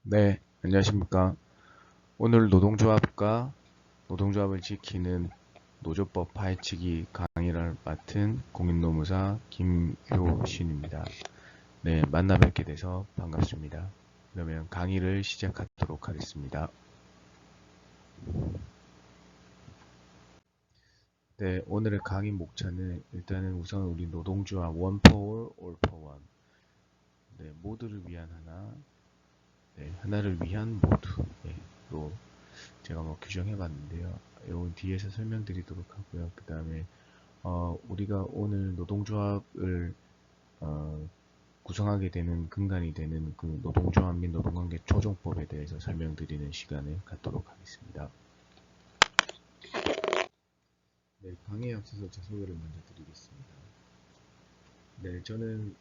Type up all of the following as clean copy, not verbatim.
네, 안녕하십니까. 오늘 노동조합과 노동조합을 지키는 노조법 파헤치기 강의를 맡은 공인노무사 김효신입니다. 네, 만나 뵙게 돼서 반갑습니다. 그러면 강의를 시작하도록 하겠습니다. 네, 오늘의 강의 목차는 일단은 우선 우리 노동조합 One for All, All for One. 네, 모두를 위한 하나, 네, 하나를 위한 모두로 제가 규정해 봤는데요. 이건 뒤에서 설명드리도록 하고요. 그 다음에 우리가 오늘 노동조합을 구성하게 되는 근간이 되는 그 노동조합 및 노동관계 조정법에 대해서 설명드리는 시간을 갖도록 하겠습니다. 네, 강의에 앞서서 제 소개를 먼저 드리겠습니다. 네, 저는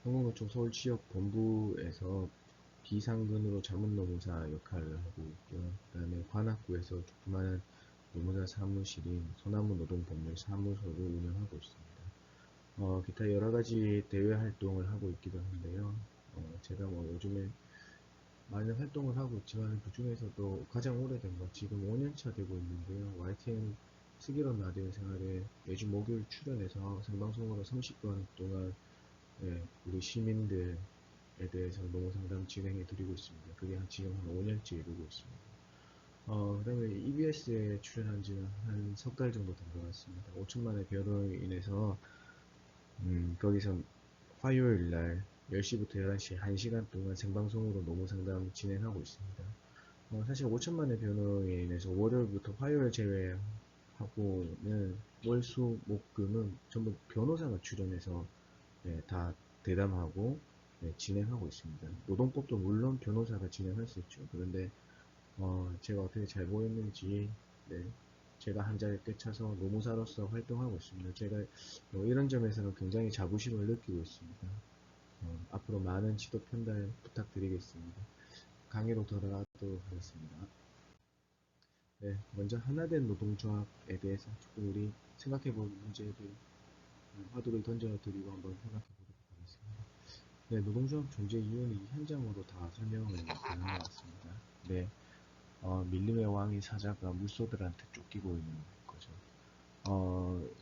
한국노총 서울지역본부에서 비상근으로 자문노무사 역할을 하고 있고요. 그 다음에 관악구에서 조그마한 노무사 사무실인 소나무노동법률 사무소를 운영하고 있습니다. 기타 여러가지 대외 활동을 하고 있기도 한데요. 제가 요즘에 많은 활동을 하고 있지만 그 중에서도 가장 오래된 건 지금 5년차 되고 있는데요. YTN 슬기로운 라디오 생활에 매주 목요일 출연해서 생방송으로 30분 동안 우리 시민들에 대해서 노무 상담 진행해 드리고 있습니다. 그게 지금 한 5년째 이루고 있습니다. 그 다음에 EBS에 출연한 지는 한 석 달 정도 된 것 같습니다. 5천만의 변호로 인해서 거기서 화요일 날 10시부터 11시 1시간 동안 생방송으로 노무 상담 진행하고 있습니다. 사실 5천만의 변호에 인해서 월요일부터 화요일 제외하고는 월, 수, 목, 금은 전부 변호사가 출연해서 다 대담하고 진행하고 있습니다. 노동법도 물론 변호사가 진행할 수 있죠. 그런데 제가 어떻게 잘 보였는지 제가 한 자리에 꿰차서 노무사로서 활동하고 있습니다. 제가 이런 점에서는 굉장히 자부심을 느끼고 있습니다. 앞으로 많은 지도 편달 부탁드리겠습니다. 강의로 들어가도록 하겠습니다. 네, 먼저 하나된 노동조합에 대해서 조금 우리 생각해볼 문제들 화두를 던져드리고 한번 생각해보도록 하겠습니다. 네, 노동조합 존재 이유는 이 현장으로 다 설명을 가능한 것 같습니다. 네, 밀림의 왕이 사자가 물소들한테 쫓기고 있는 거죠.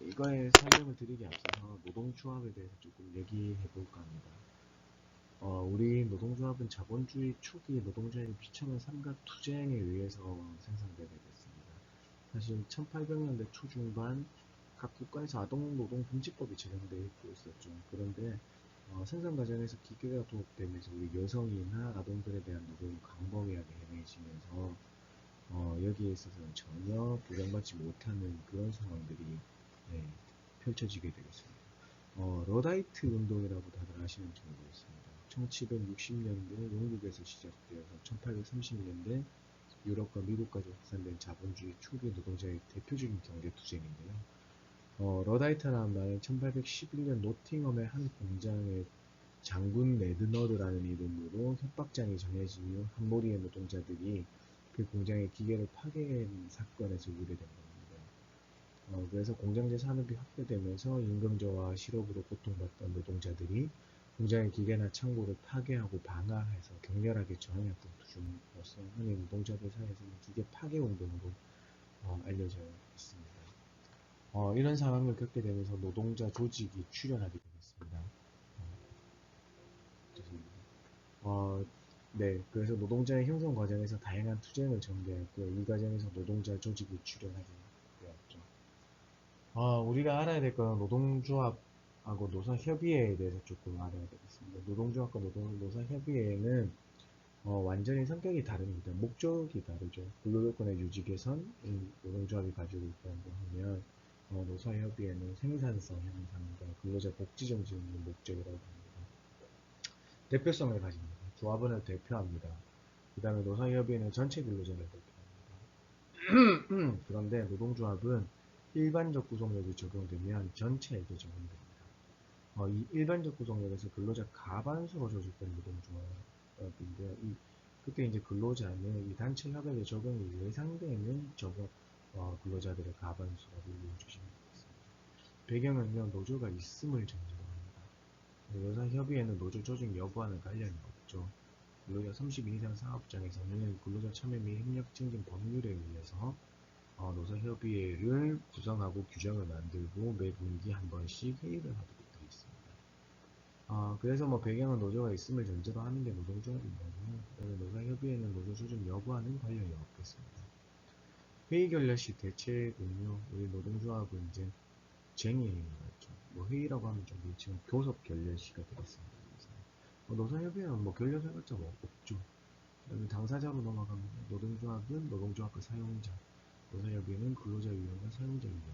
이거에 설명을 드리기 앞서서 노동조합에 대해서 조금 얘기해 볼까 합니다. 우리 노동조합은 자본주의 초기 노동자의 비참한 삶과 투쟁에 의해서 생산되게 됐습니다. 사실 1800년대 초중반 각 국가에서 아동노동금지법이 제정되어 있었죠. 그런데 생산 과정에서 기계가 도입되면서 우리 여성이나 아동들에 대한 노동이 광범위하게 행해지면서 여기에 있어서는 전혀 보장받지 못하는 그런 상황들이 네, 펼쳐지게 되겠습니다. 러다이트 운동이라고 다들 아시는지 모르겠습니다. 1760년대 영국에서 시작되어서 1830년대 유럽과 미국까지 확산된 자본주의 초기 노동자의 대표적인 경제투쟁인데요. 러다이트라는 말은 1811년 노팅엄의 한 공장의 장군 매드너드라는 이름으로 협박장이 정해진 후 한 무리의 노동자들이 그 공장의 기계를 파괴한 사건에서 유래된 겁니다. 그래서 공장제 산업이 확대되면서 임금 저하 실업으로 고통받던 노동자들이 공장의 기계나 창고를 파괴하고 방화해서 격렬하게 저항했던 투쟁으로서 흔히 노동자들 사이에서는 기계 파괴 운동으로 알려져 있습니다. 이런 상황을 겪게 되면서 노동자 조직이 출현하게 되겠습니다. 죄송합니다. 네, 그래서 노동자의 형성 과정에서 다양한 투쟁을 전개했고요. 이 과정에서 노동자 조직이 출현하게 되었죠. 우리가 알아야 될 건 노동조합하고 노사협의회에 대해서 조금 알아야 되겠습니다. 노동조합과 노사협의회는 완전히 성격이 다릅니다. 목적이 다르죠. 근로조건의 유지 개선, 노동조합이 가지고 있다고 하면 노사협의회는 생산성 향상과 근로자 복지 정신을 목적이라고 합니다. 대표성을 가집니다. 조합원을 대표합니다. 그 다음에 노사협의회는 전체 근로자를 대표합니다. 그런데 노동조합은 일반적 구속력이 적용되면 전체에게 적용됩니다. 이 일반적 구속력에서 근로자 가반수로 조직된 노동조합인데요. 그때 이제 근로자는 이 단체 협약의 적용이 예상되는 근로자들의 가반수라고 이해해주시면 되겠습니다. 배경은요, 노조가 있음을 전제로 합니다. 노사협의회는 노조 조직 여부와는 관련이 없죠. 근로자 30인 이상 사업장에서는 근로자 참여 및 협력 증진 법률에 의해서 노사협의회를 구성하고 규정을 만들고 매 분기 한 번씩 회의를 하도록 되어 있습니다. 그래서 뭐 배경은 노조가 있음을 전제로 하는 게 노동조합인 거고요. 노사협의회는 노조 조직 여부와는 관련이 없겠습니다. 회의 결렬 시 대체군요. 우리 노동조합은 이제 쟁의회의가 있죠. 뭐 회의라고 하면 좀 그렇지만 교섭 결렬 시가 되겠습니다. 노사협의회는 뭐 결렬 해봤자 뭐 없죠. 그다음에 당사자로 넘어가면 노동조합은 노동조합과 사용자, 노사협의회는 근로자위원회 사용자위원회.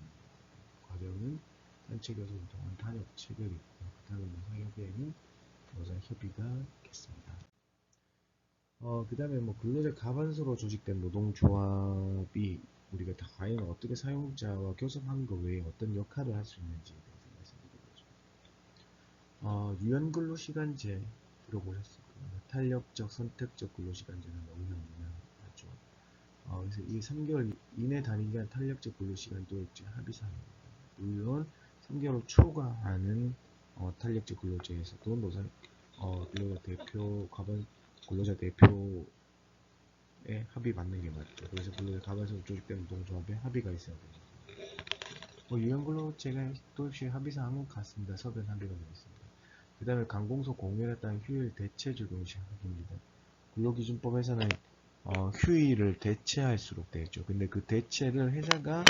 과정은 단체교섭을 통한 탄협 체결이 있고, 그다음에 노사협의회는 노사협의가 있겠습니다. 그 다음에 뭐 근로자 가반수로 조직된 노동조합이 우리가 다 과연 어떻게 사용자와 교섭하는 것 외에 어떤 역할을 할 수 있는지에 대해서 말씀드리겠습니다. 유연근로시간제 들어보셨을 겁니다. 탄력적, 선택적 근로시간제는 너무나 유명하죠. 그래서 이 3개월 이내 단위간 탄력적 근로시간도 이제 합의사항입니다. 물론 3개월 초과하는 탄력적 근로제에서도 근로자 대표, 근로자 대표의 합의 받는 게 맞죠. 그래서 근로자 가반수로 조직된 노동조합에 합의가 있어야 됩니다. 유연근로제가 또시 합의사항은 같습니다. 서변 합의가 되어 있습니다. 그 다음에 강공소 공휴일에 따른 휴일 대체 적용 시 합의입니다. 근로기준법에서는 휴일을 대체할수록 되죠. 근데 그 대체를 회사가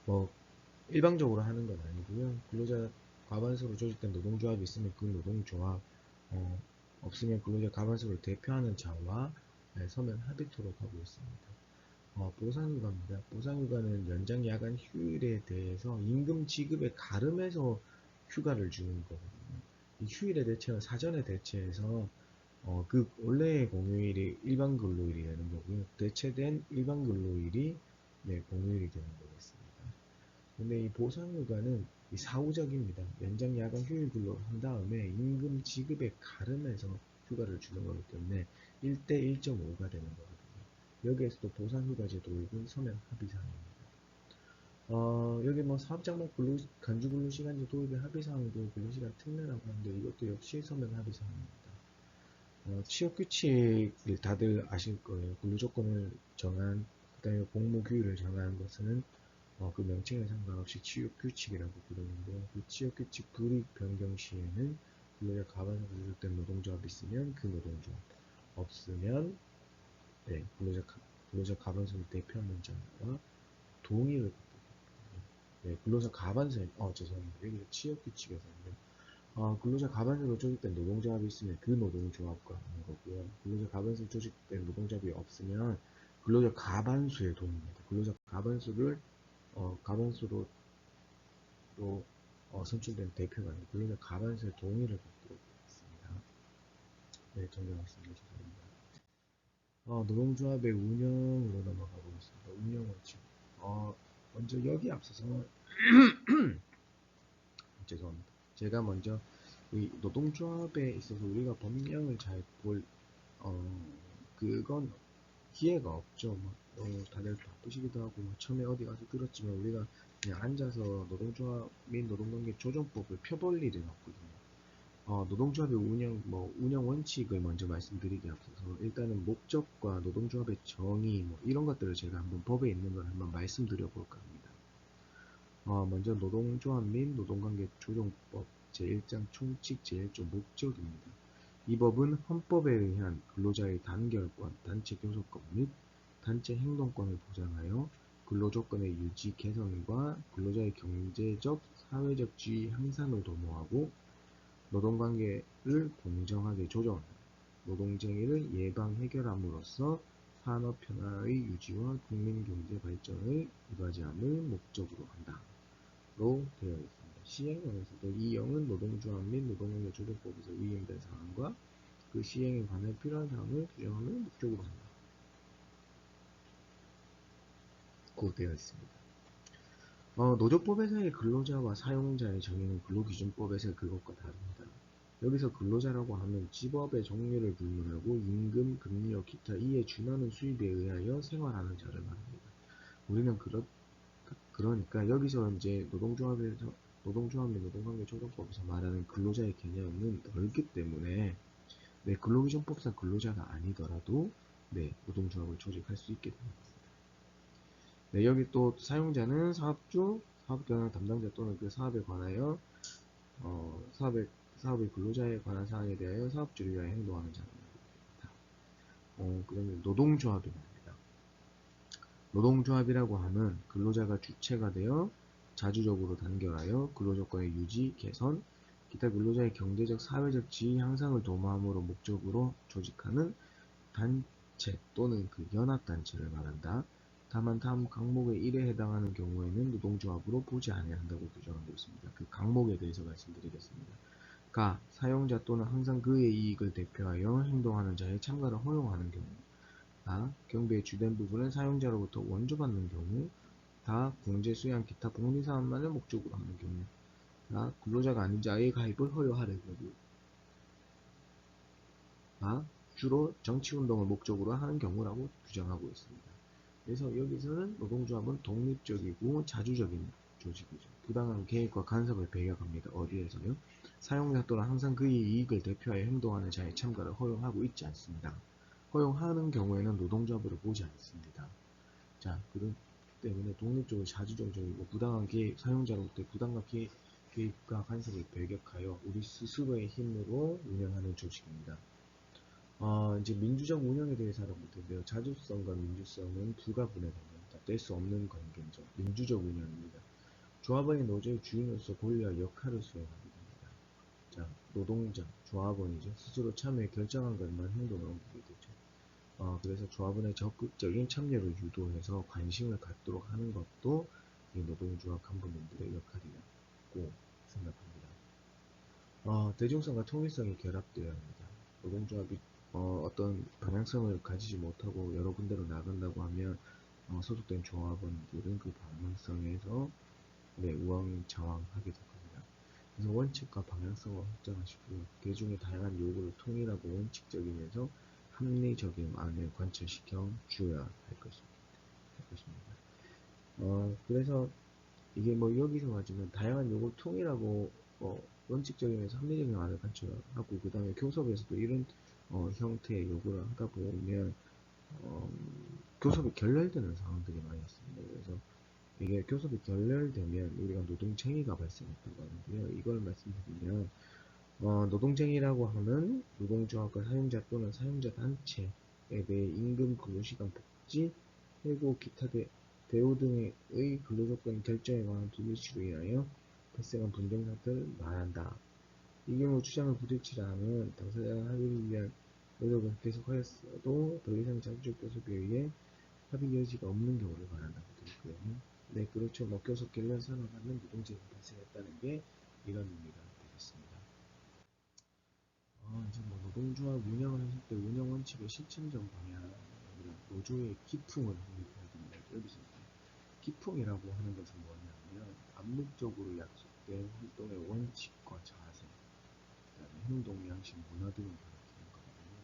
뭐 일방적으로 하는 건 아니고요. 근로자 과반수로 조직된 노동조합이 있으면 그 노동조합 없으면 근로자 과반수를 대표하는 자와 서면 합의토록 하고 있습니다. 보상휴가입니다. 보상휴가는 연장 야간 휴일에 대해서 임금 지급에 가름해서 휴가를 주는 거거든요. 이 휴일의 대체는 사전에 대체해서 그 원래의 공휴일이 일반 근로일이 되는 거고요. 대체된 일반 근로일이 공휴일이 되는 거겠습니다. 근데 이 보상휴가는 사후적입니다. 연장 야간 휴일 근로를 한 다음에 임금 지급에 가름해서 휴가를 주는 거기 때문에 1대 1.5가 되는 거거든요. 여기에서도 보상휴가제 도입은 서면 합의사항입니다. 여기 뭐 사업장목 간주 근로시간제 도입의 합의사항도 근로시간 특례라고 하는데 이것도 역시 서면 합의사항입니다. 취업규칙을 다들 아실 거예요. 근로조건을 정한, 그 다음에 복무규율을 정한 것은 그 명칭에 상관없이 취업규칙이라고 부르는데, 그 취업규칙 불이익 변경 시에는 근로자 가반수로 조직된 노동조합이 있으면 그 노동조합, 없으면 근로자 가반수를 대표하는 자가 동의를 받도록 합니다. 근로자 가반수, 죄송합니다. 여기서 취업규칙에서는 근로자 가반수로 조직된 노동조합이 있으면 그 노동조합과 하는 거고요. 근로자 가반수로 조직된 노동조합이 없으면 근로자 가반수의 동의입니다. 근로자 가반수를 가반수로 선출된 대표가 아니고 근로자 가반수의 동의를 받도록 하겠습니다. 네, 정리 말씀드리겠습니다. 노동조합의 운영으로 넘어가 보겠습니다. 운영 원칙. 먼저 여기 앞서서 죄송합니다. 제가 먼저 이 노동조합에 있어서 우리가 법령을 잘 그건 기회가 없죠. 다들 바쁘시기도 하고, 처음에 어디 가서 들었지만 우리가 그냥 앉아서 노동조합 및 노동관계 조정법을 펴볼 일은 없거든요. 노동조합의 운영 원칙을 먼저 말씀드리기 앞서서 일단은 목적과 노동조합의 정의, 이런 것들을 제가 한번 법에 있는 걸 한번 말씀드려 볼까 합니다. 먼저 노동조합 및 노동관계 조정법 제1장 총칙 제1조 목적입니다. 이 법은 헌법에 의한 근로자의 단결권, 단체 교섭권 및 단체 행동권을 보장하여 근로조건의 유지 개선과 근로자의 경제적, 사회적 지위 향상을 도모하고 노동관계를 공정하게 조정하여 노동쟁의를 예방 해결함으로써 산업 평화의 유지와 국민경제 발전을 이바지함을 목적으로 한다. 로 되어 있습니다. 시행령에서도 이 영은 노동조합 및 노동관계 조정법에서 위임된 사항과 그 시행에 관해 필요한 사항을 규정함을 목적으로 한다. 고 되어 있습니다. 노조법에서의 근로자와 사용자의 정의는 근로기준법에서의 그것과 다릅니다. 여기서 근로자라고 하면 직업의 종류를 불문하고 임금, 급료, 기타 이에 준하는 수입에 의하여 생활하는 자를 말합니다. 우리는 그러니까 여기서 이제 노동조합 및 노동관계 조정법에서 말하는 근로자의 개념은 넓기 때문에 네, 근로기준법상 근로자가 아니더라도 네, 노동조합을 조직할 수 있게 됩니다. 네, 여기 또 사용자는 사업주, 사업경 담당자 또는 그 사업에 관하여 사업의 근로자에 관한 사항에 대하여 사업주를 위하여 행동하는 자입니다. 그 다음에 노동조합입니다. 노동조합이라고 하면 근로자가 주체가 되어 자주적으로 단결하여 근로조건의 유지, 개선, 기타 근로자의 경제적, 사회적 지위 향상을 도모함으로 목적으로 조직하는 단체 또는 그 연합단체를 말한다. 다만 다음 강목의 1에 해당하는 경우에는 노동조합으로 보지 않아야 한다고 규정하고 있습니다. 그 강목에 대해서 말씀드리겠습니다. 가, 사용자 또는 항상 그의 이익을 대표하여 행동하는 자의 참가를 허용하는 경우. 다, 경비의 주된 부분은 사용자로부터 원조받는 경우. 다, 공제, 수양, 기타 복리사업만을 목적으로 하는 경우. 다, 근로자가 아닌 자의 가입을 허용하는 경우. 다, 주로 정치운동을 목적으로 하는 경우라고 규정하고 있습니다. 그래서 여기서는 노동조합은 독립적이고 자주적인 조직이죠. 부당한 개입과 간섭을 배격합니다. 어디에서요? 사용자 또는 항상 그의 이익을 대표하여 행동하는 자의 참가를 허용하고 있지 않습니다. 허용하는 경우에는 노동조합으로 보지 않습니다. 자, 그렇기 때문에 독립적으로 자주적이고 부당한 개입, 사용자로부터 부당한 개입과 간섭을 배격하여 우리 스스로의 힘으로 운영하는 조직입니다. 이제 민주적 운영에 대해서 알아볼 텐데요. 자주성과 민주성은 불가분해됩니다. 뗄 수 없는 관계죠. 민주적 운영입니다. 조합원이 노조의 주인으로서 권리와 역할을 수행하게 됩니다. 자, 노동자, 조합원이죠. 스스로 참여해 결정한 것만 행동을 옮기게 되죠. 그래서 조합원의 적극적인 참여를 유도해서 관심을 갖도록 하는 것도 이 노동조합 간부님들의 역할이라고 생각합니다. 대중성과 통일성이 결합되어야 합니다. 노동조합이 어떤 방향성을 가지지 못하고 여러 군데로 나간다고 하면 소속된 조합원들은 그 방향성에서 네, 우왕좌왕하게 될 겁니다. 그래서 원칙과 방향성을 확정하시고요. 대중의 다양한 요구를 통일하고 원칙적이면서 합리적인 안을 관철시켜 주어야 할 것입니다. 그래서 이게 뭐 여기서 말하자면 다양한 요구를 통일하고 원칙적이면서 합리적인 안을 관철하고 그 다음에 교섭에서도 이런 형태의 요구를 하다 보면 교섭이 결렬되는 상황들이 많이 있습니다. 그래서 이게 교섭이 결렬되면 우리가 노동쟁의가 발생했다고 하는데요. 이걸 말씀드리면 노동쟁의라고 하면 노동조합과 사용자 또는 사용자 단체에 대해 임금, 근로시간, 복지, 해고, 기타 대우 등의 근로조건 결정에 관한 불일치로 인하여 발생한 분쟁사태를 말한다. 이 경우 주장을 부딪히지 않으면 당사자가 합의를 위한 노력을 계속하였어도 더 이상 자주적 교섭에 의해 합의 여지가 없는 경우를 말한다고 되어 있고요. 네, 그렇죠. 뭐 교섭 결렬 선언하면 노동쟁의가 발생했다는 게 이런 의미가 되겠습니다. 이제 뭐 노동조합 운영을 하실 때 운영 원칙의 실천적 방향, 노조의 기풍을 확립해야 됩니다. 여기서 기풍이라고 하는 것은 뭐냐면 암묵적으로 약속된 활동의 원칙과 자세, 그다음에 행동, 양식, 문화 등을 가리키는 거거든요.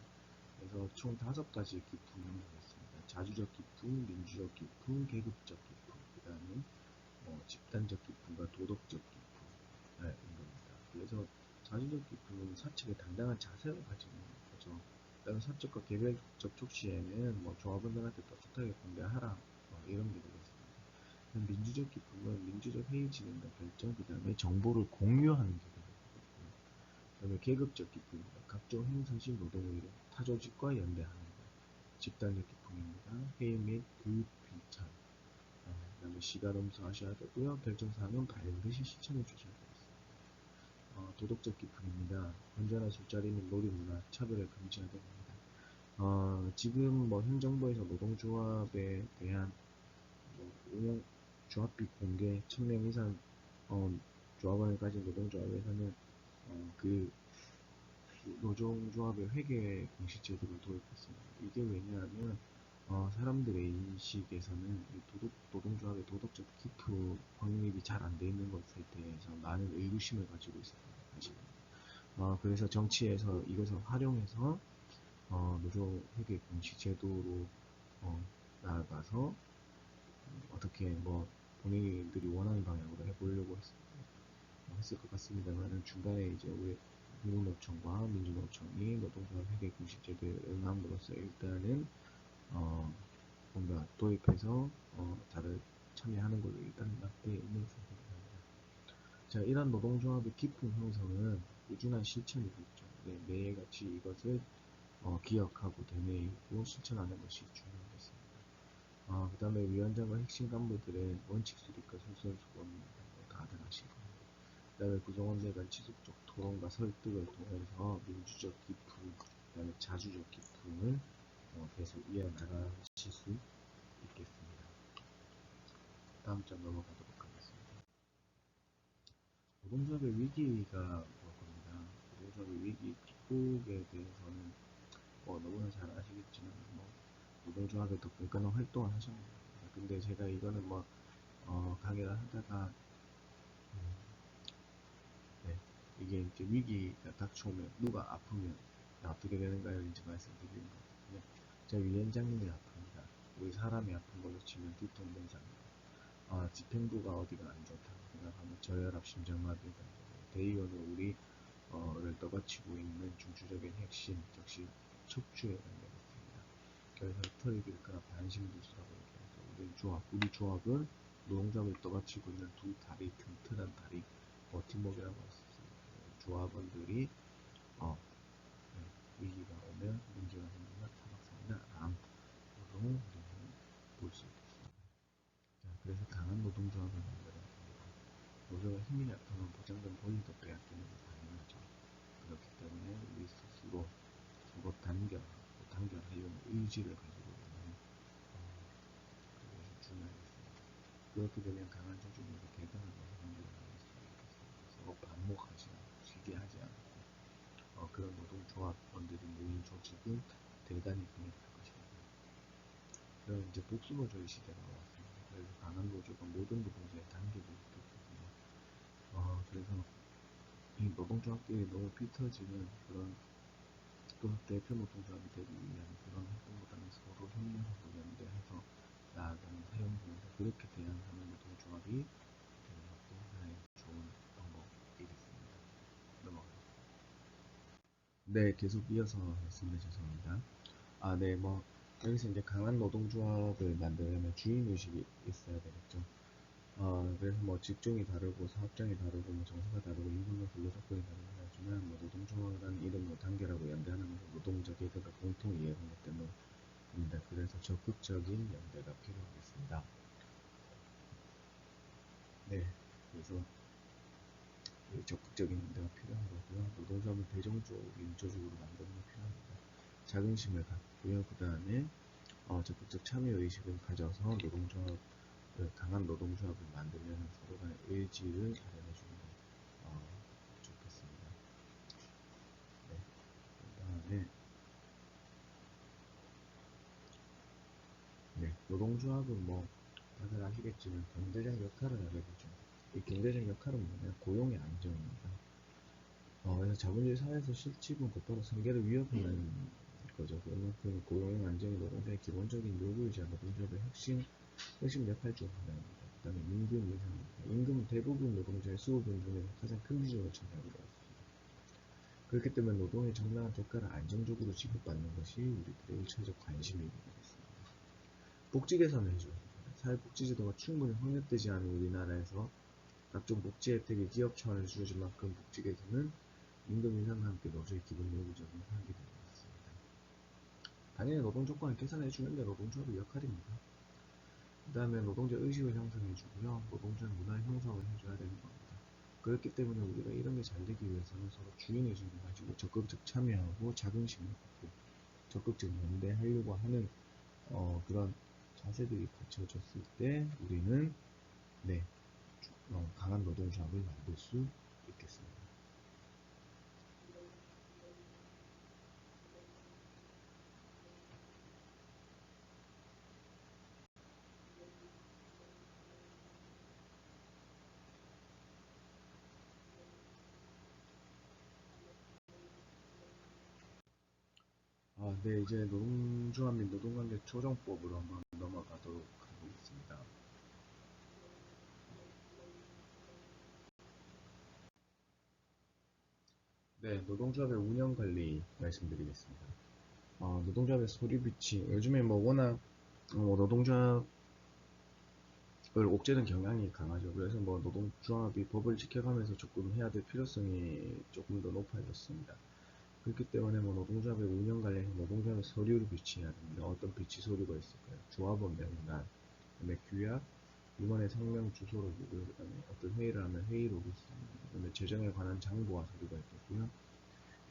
그래서 총 5가지의 기풍이 있습니다. 자주적 기풍, 민주적 기풍, 계급적 기풍, 그 다음에 집단적 기풍과 도덕적 기풍인 겁니다. 그래서 자주적 기풍은 사측의 당당한 자세를 가지는 거죠. 그다음에 사측과 개별적 촉시에는 뭐 조합원들한테 떳떳하게 공개하라 이런 게 되겠습니다. 민주적 기쁨은 민주적 회의 진행과 결정, 그 다음에 정보를 공유하는 게 되겠습니다. 그 다음에 계급적 기쁨입니다. 각종 행사 시 노동의료, 타조직과 연대하는 것. 집단적 기쁨입니다. 회의 및 교육 비찬. 그 다음에 시간 엄수하셔야 되고요. 결정사항은 반드시 실천해 주셔야 되겠습니다. 도덕적 기쁨입니다. 건전한 술자리 및 놀이문화, 차별을 금지하게 됩니다. 지금 뭐 현 정부에서 노동조합에 대한 뭐 운영 조합비 공개 1000명 이상 조합원을 가진 노동조합에서는 그 노동조합의 회계 공시 제도를 도입했습니다. 이게 왜냐하면 사람들의 인식에서는 노동조합의 도덕적 기프 확립이 잘 안 돼 있는 것에 대해서 많은 의구심을 가지고 있습니다. 그래서 정치에서 이것을 활용해서 노조 회계 공시 제도로 나아가서 어떻게 뭐 본인들이 원하는 방향으로 해보려고 했을 것 같습니다만은 중간에 이제 우리 한국노총과 민주노총이 노동조합 회계 공시 제도에 응함으로써 일단은 뭔가 도입해서 다들 참여하는 걸로 일단 납부해 있는 상태입니다. 자, 이런 노동조합의 깊은 형성은 꾸준한 실천이겠죠. 네, 매일같이 이것을 기억하고 되뇌이고 실천하는 것이 중요하겠습니다. 그 다음에 위원장과 핵심 간부들의 원칙 수립과 솔선수범 다들 하실 겁니다. 그 다음에 구성원들 간 지속적 토론과 설득을 통해서 민주적 기품, 그 다음에 자주적 기품을 계속 이어나가실 수 있겠습니다. 다음 장 넘어가도록 하겠습니다. 노동조합의 위기가 그겁니다. 노동조합의 위기 극복에 대해서는 너무나 잘 아시겠지만 노동조합에 더 끈끈한 활동을 하셨네요. 근데 제가 이거는 강의를 하다가 네, 이게 이제 위기가 닥쳐오면 누가 아프면 어떻게 되는가를 이제 말씀드리는 거거든요. 저 위원장님이 아픕니다. 우리 사람이 아픈 걸로 치면 두통병사입니다. 집행부가 어디가 안 좋다 생각하면 저혈압 심장마비가 대의원은 우리를 떠받치고 있는 중추적인 핵심 즉시 척추에 연결했습니다. 그래서 털이 길거나 반신부수라고 얘기하죠. 우리 조합은 노동조합을 떠받치고 있는 두 다리, 튼튼한 다리, 버팀목이라고 할 수 있습니다. 조합원들이 위기가 오면 문제가 생기면 타박상이나 암으로 우리는 볼 수 있겠습니다. 자, 그래서 강한 노동조합을 만들어야 됩니다. 노조가 힘이 약하면 보장된 권리도 빼앗기는 게 당연하죠. 그렇기 때문에 우리 스스로 서로 단결하려는 의지를 가지고 있는 그것이 중요하겠습니다. 그렇게 되면 강한 조직력이 대단한 성과를 만들 수 있겠습니다. 서로 반목하지 않고 시기하지 않고 그런 노동조합원들이 모인 조직은 대단히 강력할 것입니다. 그럼 이제 복수노조의 시대가 왔습니다. 그래서 강한 노조가 모든 노동자의 단계를 일으켰거든요. 그래서 이 노동조합끼리 너무 비틀어지는 그런 또 대표 노동조합이 되기 위한 그런 활동보다는 서로 협력하고 연대해서 나아가는 사용자에서 그렇게 대항하는 노동조합이 되는 것도 하나의 좋은 방법이겠습니다. 넘어가겠습니다. 네, 계속 이어서 했습니다. 죄송합니다. 네, 여기서 이제 강한 노동조합을 만들려면 주인의식이 있어야 되겠죠. 그래서 직종이 다르고 사업장이 다르고 정서가 다르고 임금과 근로조건이 다르긴 하지만 노동조합이라는 이름으로 단결하고 연대하는 것은 노동자 계급을 공통 이해하기 때문입니다. 그래서 적극적인 연대가 필요하겠습니다. 네, 그래서 적극적인 연대가 필요한 거고요. 노동조합은 대종적인 조직으로 만드는 게 필요합니다. 자긍심을 갖고요. 그 다음에 적극적 참여 의식을 가져서 강한 노동조합을 만들려면 서로 간의 의지를 마련해 주는 게 좋겠습니다. 네. 그 다음에 노동조합은 다들 아시겠지만 경제적 역할을 하게 되죠. 이 경제적 역할은 뭐냐? 고용의 안정입니다. 그래서 자본주의 사회에서 실직은 곧바로 생계를 위협하는 거죠. 그만큼 고용 안정이 노동자의 기본적인 요구이자 노동조합의 핵심 역할 중 하나입니다. 그 다음에 임금 인상입니다. 임금은 대부분 노동자의 수급원 중에서 가장 큰 비중을 차지하고 있습니다. 그렇기 때문에 노동의 적당한 대가를 안정적으로 지급받는 것이 우리들의 1차적 관심이 되겠습니다. 복지 개선을 해줘야 됩니다. 사회복지제도가 충분히 확립되지 않은 우리나라에서 각종 복지 혜택이 기업 차원에서 주어질 만큼 복지 개선은 임금 인상과 함께 노조의 기본 요구적인 하게 되어 있습니다. 당연히 노동 조건을 개선해주는 게 노동조합의 역할입니다. 그 다음에 노동자 의식을 형성해주고요. 노동자 문화 형성을 해줘야 되는 겁니다. 그렇기 때문에 우리가 이런 게 잘 되기 위해서는 서로 주인의식을 가지고 적극적 참여하고 자긍심을 갖고 적극적 연대하려고 하는 그런 자세들이 갖춰졌을 때 우리는 강한 노동조합을 만들 수 있겠습니다. 네, 이제 노동조합 및 노동관계 조정법으로 한번 넘어가도록 하겠습니다. 네, 노동조합의 운영관리 말씀드리겠습니다. 노동조합의 소리 비치. 요즘에 뭐 워낙 노동조합을 옥죄는 경향이 강하죠. 그래서 뭐 노동조합이 법을 지켜가면서 조금 해야 될 필요성이 조금 더 높아졌습니다. 그렇기 때문에 뭐 노동조합의 운영 관련해서 노동조합의 서류를 비치해야 됩니다. 어떤 비치 서류가 있을까요? 조합원 명단, 그다음에 규약, 임원의 성명 주소록이고요. 그다음에 어떤 회의를 하면 회의록이 있습니다. 그다음에 재정에 관한 장부와 서류가 있겠고요.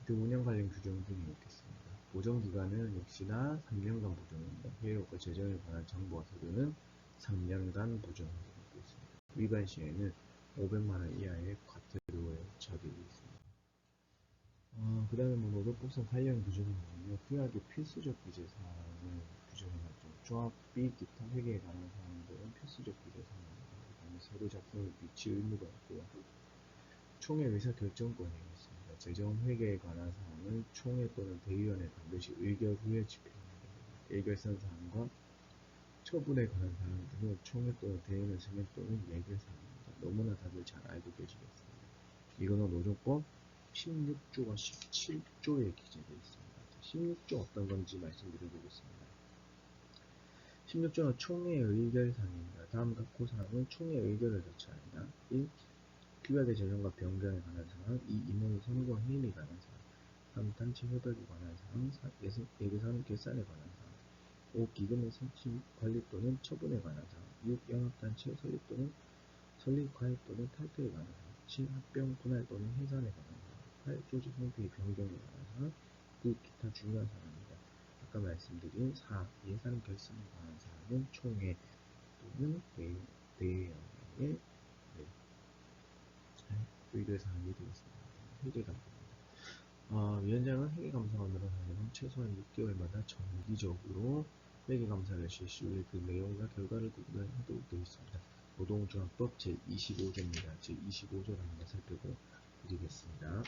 그 운영 관련 규정 등이 있겠습니다. 보정 기간은 역시나 3년간 보정입니다. 회의록과 재정에 관한 정보와 서류는 3년간 보정하도록 되어 있습니다. 위반 시에는 500만 원 이하의 과태료에 처하게 되어 있습니다. 그 다음에 뭐 노동법상 관련 규정은 뭐냐면 구약의 필수적 기재 사항을 규정해놨죠. 조합비 기타 회계에 관한 사항들은 필수적 기재 사항입니다. 그 다음에 서류 작성의 비치 의무가 있고요. 총회 의사 결정권이 있습니다. 재정 회계에 관한 사항은 총회 또는 대의원에 반드시 의결 후에 집행합니다. 예결산 사항과 처분에 관한 사항들은 총회 또는 대의원 승인 또는 예결 사항입니다. 너무나 다들 잘 알고 계시겠습니다. 이거는 노조법 16조와 17조에 기재되어 있습니다. 16조 어떤 건지 말씀드려보겠습니다. 16조는 총회 의결사항입니다. 다음 각호 사항은 총회 의결을 자체합니다. 1. 규약의 재정과 변경에 관한 사항, 2. 임원 선거 해임에 관한 사항, 3. 단체 협약에 관한 사항, 4. 예배산 결산에 관한 사항, 5. 기금의 설치, 관리 또는 처분에 관한 사항, 6. 연합단체 설립 또는 설립, 가입 또는 탈퇴에 관한 사항, 7. 합병, 분할 또는 해산에 관한 사항, 8. 조직 형태의 변경에 관한 사항, 9. 기타 중요한 사항입니다. 아까 말씀드린 4. 예산 결산에 관한 사항은 총회 또는 대회의 의결사항이 되겠습니다. 회계감사. 위원장은 회계감사원으로 하여금 최소한 6개월마다 정기적으로 회계감사를 실시 후에 그 내용과 결과를 공개하도록 되어 있습니다. 노동조합법 제25조입니다. 제25조를 한번 살펴보 드리겠습니다.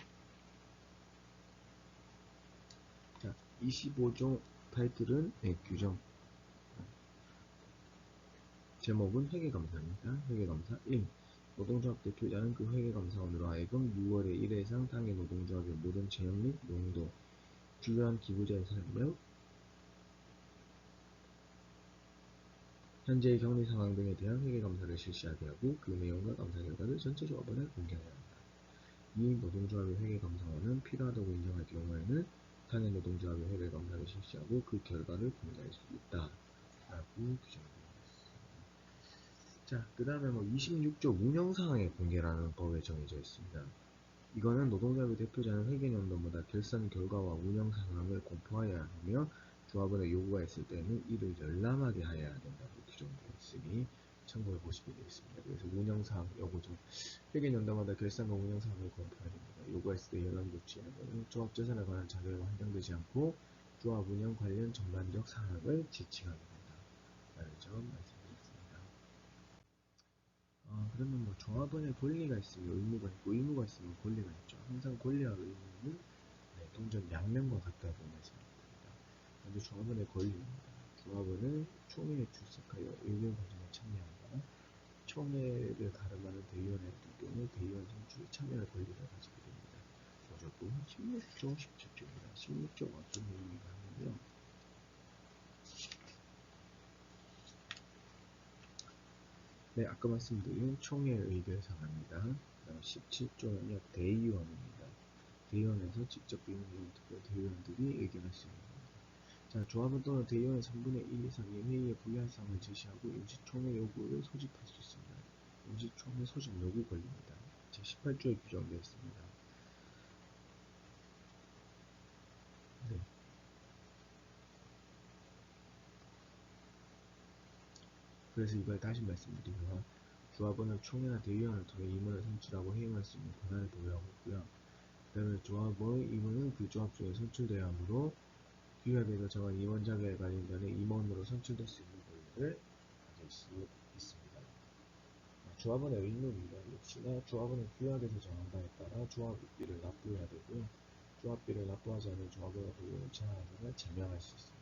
자, 25조 타이틀은 규정. 제목은 회계감사입니다. 회계감사 1. 노동조합 대표자는 그 회계감사원으로 하여금 6월에 1회상 당해 노동조합의 모든 재형 및 용도, 주요한 기부자의 설명, 현재의 격리 상황 등에 대한 회계감사를 실시하게 하고 그 내용과 감사 결과를 전체 조합원에 공개해야 합니다. 이 노동조합의 회계감사원은 필요하다고 인정할 경우에는 당해 노동조합의 회계감사를 실시하고 그 결과를 공개할 수 있다. 라고 규정되어 있습니다. 자, 그 다음에 뭐 26조 운영사항의 공개라는 법에 정해져 있습니다. 이거는 노동조합의 대표자는 회계연도마다 결산 결과와 운영 상황을 공포하여야 하며 조합원의 요구가 있을 때는 이를 열람하게 하여야 된다고 규정되어 있으니 참고해 보시게 되어 있습니다. 그래서 운영사항 요구죠. 회계연도마다 결산과 운영 상황을 공포해야 됩니다. 요구가 있을 때 열람 조치하는 것은 조합 재산에 관한 자료가 한정되지 않고 조합 운영 관련 전반적 사항을 지칭하게 된다. 라는 점 말씀드렸습니다. 그러면 뭐 조합원의 권리가 있으면 의무가 있고 의무가 있으면 권리가 있죠. 항상 권리와 의무는 동전 양면과 같다고 말씀드립니다. 먼저 조합원의 권리입니다. 조합원은 총회에 출석하여 의견 과정에 참여하거나 총회를 가름하는 대의원의 또는 대의원 선출에 참여할 권리를 가지게 됩니다. 노조법 16조 17조입니다. 16조가 어떤 내용인가 하면요. 네, 아까 말씀드린 총회 의결 사항입니다. 17조는요, 대의원입니다. 대의원에서 직접 비밀리에 투표 대의원들이 의견할 수 있는 겁니다. 자, 조합원 또는 대의원의 3분의 1 이상이 회의에 부의할 사항을 제시하고 임시총회 요구를 소집할 수 있습니다. 임시총회 소집 요구 권리입니다. 제18조에 규정되어 있습니다. 네. 그래서 이걸 다시 말씀드리면 조합원은 총회나 대의원을 통해 임원을 선출하고 해임할 수 있는 권한을 보유하고 있고요. 그 다음에 조합원의 임원은 그 조합 중에 선출되어 하므로 규약에서 정한 임원 자격에 관련된 임원으로 선출될 수 있는 권리를 가질 수 있습니다. 조합원의 의무입니다. 역시나 조합원은 규약에서 정한 바에 따라 조합비를 납부해야 되고요. 조합비를 납부하지 않은 조합원의 권리를 제한하거나 제명할 수 있습니다.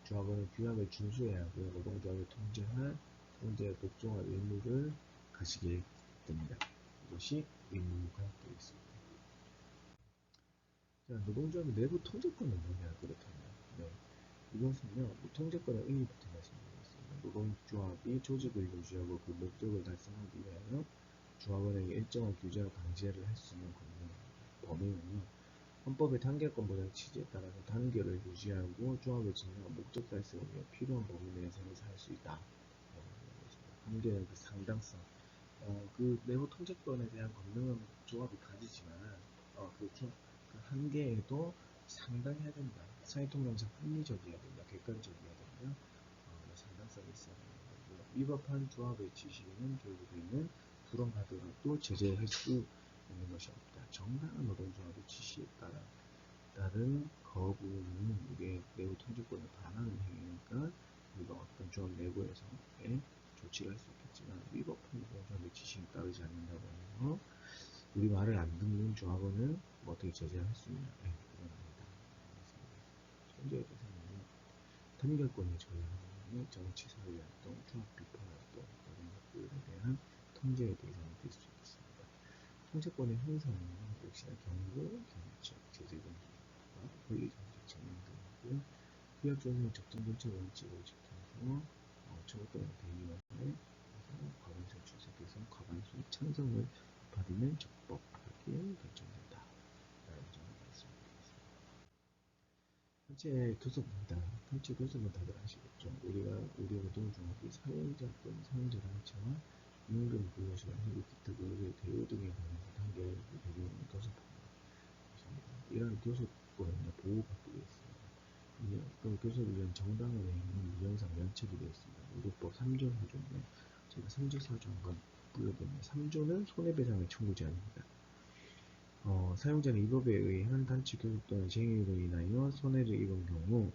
조합원은 규약을 준수해야 하고요. 노동조합을 통제할, 통제에 복종할 의무를 가지게 됩니다. 이것이 의무가 되겠습니다. 자, 노동조합의 내부 통제권은 뭐냐, 그렇다면. 네. 이것은요, 뭐 통제권의 의미부터 말씀드리겠습니다. 노동조합이 조직을 유지하고 그 목적을 달성하기 위하여 조합원에게 일정한 규제와 강제를 할 수 있는 범위는요, 헌법의 단결권 보장 취지에 따라서 단결을 유지하고 조합의 진행과 목적 달성을 위해 필요한 범위 내에서 할 수 있다. 단결의 그 상당성. 그 내부 통제권에 대한 권능은 조합이 가지지만, 그 한계에도 상당해야 된다. 사회통념상 합리적이어야 된다. 객관적이어야 된다. 상당성이 있어야 된다. 위법한 조합의 지시는 결국에는 불응하더라도 제재할 수 있는 것이 없다. 정당한 노동조합의 지시에 따른 거부는 우리의 내부 통제권을 반하는 행위니까 우리가 어떤 조합 내부에서의 조치를 할 수 있겠지만 위법한 노동조합의 지시에 따르지 않는다고 해서 우리 말을 안 듣는 조합원을 뭐 어떻게 제재할 수 있냐? 네, 그런 겁니다. 통제에 대해서는 단결권을 저해하는 정치, 사회활동, 조합 비판활동 이런 것들에 대한 통제의 대상이 될 수 있습니다. 통제권의 형성은 역시나 경고, 경책, 제재 등과 권리정책 진행 등이고 휴약조정의 적정정책 원칙을 지켜서 청구권의 대의원을 과반수 출석해서 과반수 찬성을 받으면 적법하게 결정된다. 라는 점을 말씀드리겠습니다. 전체 교섭입니다. 전체 교섭은 다들 아시겠죠? 우리 노동조합이 사용자권, 사용자 단체와 임금 근로시간 회계 기타 노동의 대우 등에 관해서 단계를 배제하는 교섭입니다. 이러한 교섭권을 보호받게 되어 있습니다. 또 교섭을 위한 정당한 행위는 유형상 면책이 되어 있습니다. 노동법 3조 4조인데 제가 3조 4조 한번 불러드립니다. 3조는 손해배상의 청구 제한입니다. 사용자는 이 법에 의한 단체 교섭 또는 쟁의로 인하여 손해를 입은 경우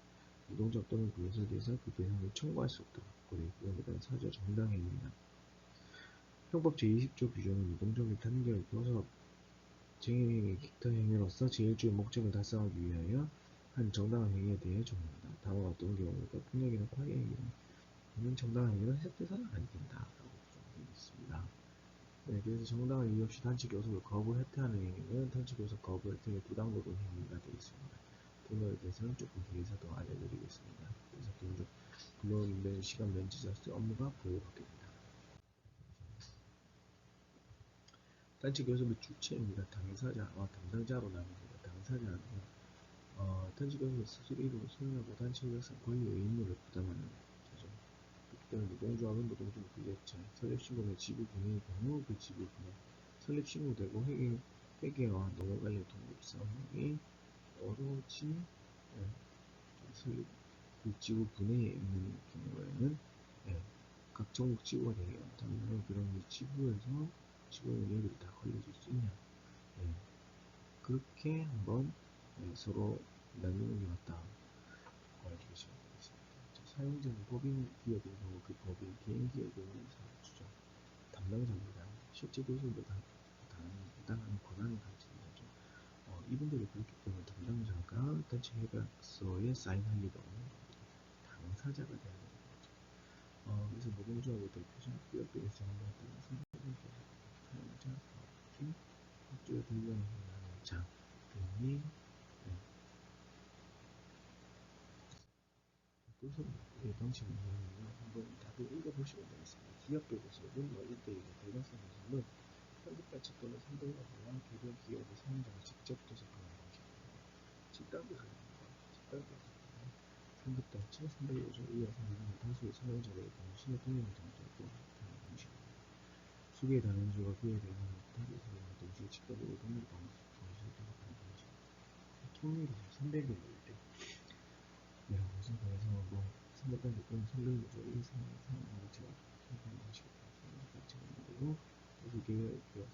노동조합 또는 그 회사에서 그 배상을 청구할 수 없도록 되어 있고요. 그 다음 4조 정당행위입니다. 형법 제20조 규정은 노동조합의 단결, 교섭, 쟁의행위, 기타 행위로서 제1조의 목적을 달성하기 위하여 한 정당한 행위에 대해 정의한다. 다만 어떤 경우에도 폭력이나 파괴 행위는 정당한 행위로 해석돼서는 안 된다라고 규정되어 있습니다. 네, 그래서 정당한 이유 없이 단체 교섭을 거부 해태하는 행위는 단체 교섭 거부 혜택의 부당노동 행위가 되어 있습니다. 등록에 대해서는 조금 뒤에서 더 알려드리겠습니다. 그래서 근로인의 시간 면제자수 업무가 보호받게 된다. 단체 교섭의 주체입니다. 당사자와 담당자로 나눕니다. 당사자는 단체 교섭을 스스로 이루고 수행하고 단체 교섭 권리 의무를 부담하는 자죠. 그때는 노동조합은 노동조합 비대체, 설립신고의 지부분의 경우 그 지부분에 설립신고되고 회계와 노무관리 독립성이 오로지 설립 그 지부 분해에 있는 경우에는 각 전국 지부가 되겠다면 그런 지부에서 지부의 얘기를 다 걸려줄 수 있냐. 그렇게 한번 서로 나누는 게 맞다. 알려주시면 되겠습니다. 사용자는 법인 기업인 경우 그 법인 개인 기업은 사업주죠. 담당자입니다. 실제 교섭을 담당하는 권한을 가진 거죠. 이분들이 그렇기 때문에 담당자가 단체 협약서에 사인할 리가 없는 겁니다. 당사자가 돼야 되는 거죠. 그래서 노동조합의 대표적 기업들의 정보에 따라서 사용자, 사업주, 합조의 대변을 하는 자 등이 교섭의 방식을 한번 다들 읽어보시면 되겠습니다. 기업배 교섭은 원래대로 대각선 교섭은 상급단체 또는 상대가와 개별 기업의 사용자가 직접 교섭하는 방식입니다. 집단 교섭입니다. 집단 교섭은 상급단체, 상대교섭 이어서 하는 다수의 사용자들의 동시에 동행을 동조하고 하는 방식입니다. 수개의 단원수가 그에 대한 다수의 사용자 동시에 직접으로 동일 방식을 교섭하는 방식입니다. 통일교섭, 선별교섭일 때 이런 것은 그래서 뭐 상급단체 또는 상대교섭 이 사용자가 교섭하는 방식입니다. 상급단체가 만들고 다수 개별 기업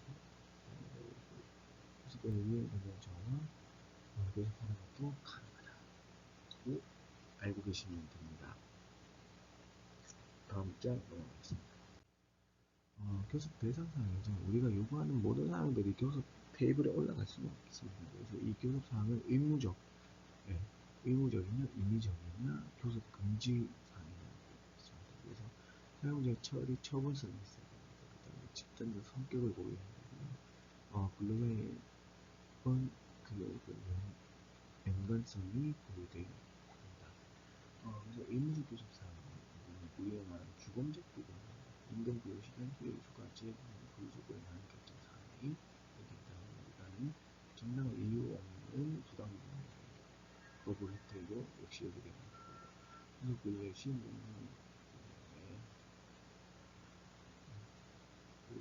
교섭권을 이용하는 자와 교섭하는 것도 가능하다고 알고 계시면 됩니다. 다음 장 넘어가겠습니다. 교섭 대상 사항이죠. 우리가 요구하는 모든 사항들이 교섭 테이블에 올라갈 수는 없습니다. 그래서 이 교섭 사항은 의무적이냐, 임의적이냐, 교섭 금지 사항이라고 있습니다. 그래서 사용자의 처리 처분성이 있어야 됩니다. 그 다음에 집단적 성격을 고려해야 되고요. 근로자의 연관성이 보호되어 있습니다. 그래서 의무적 교섭사항은 무효나 주범적 부분, 임금 부여 시간 부여 휴가 제한을 근속을 하는 결정사항이 있기 때문에 정당한 이유 없는 부담 거부 혜택도 역시 여기 되는 것입니다. 그래서 그 시행령은 그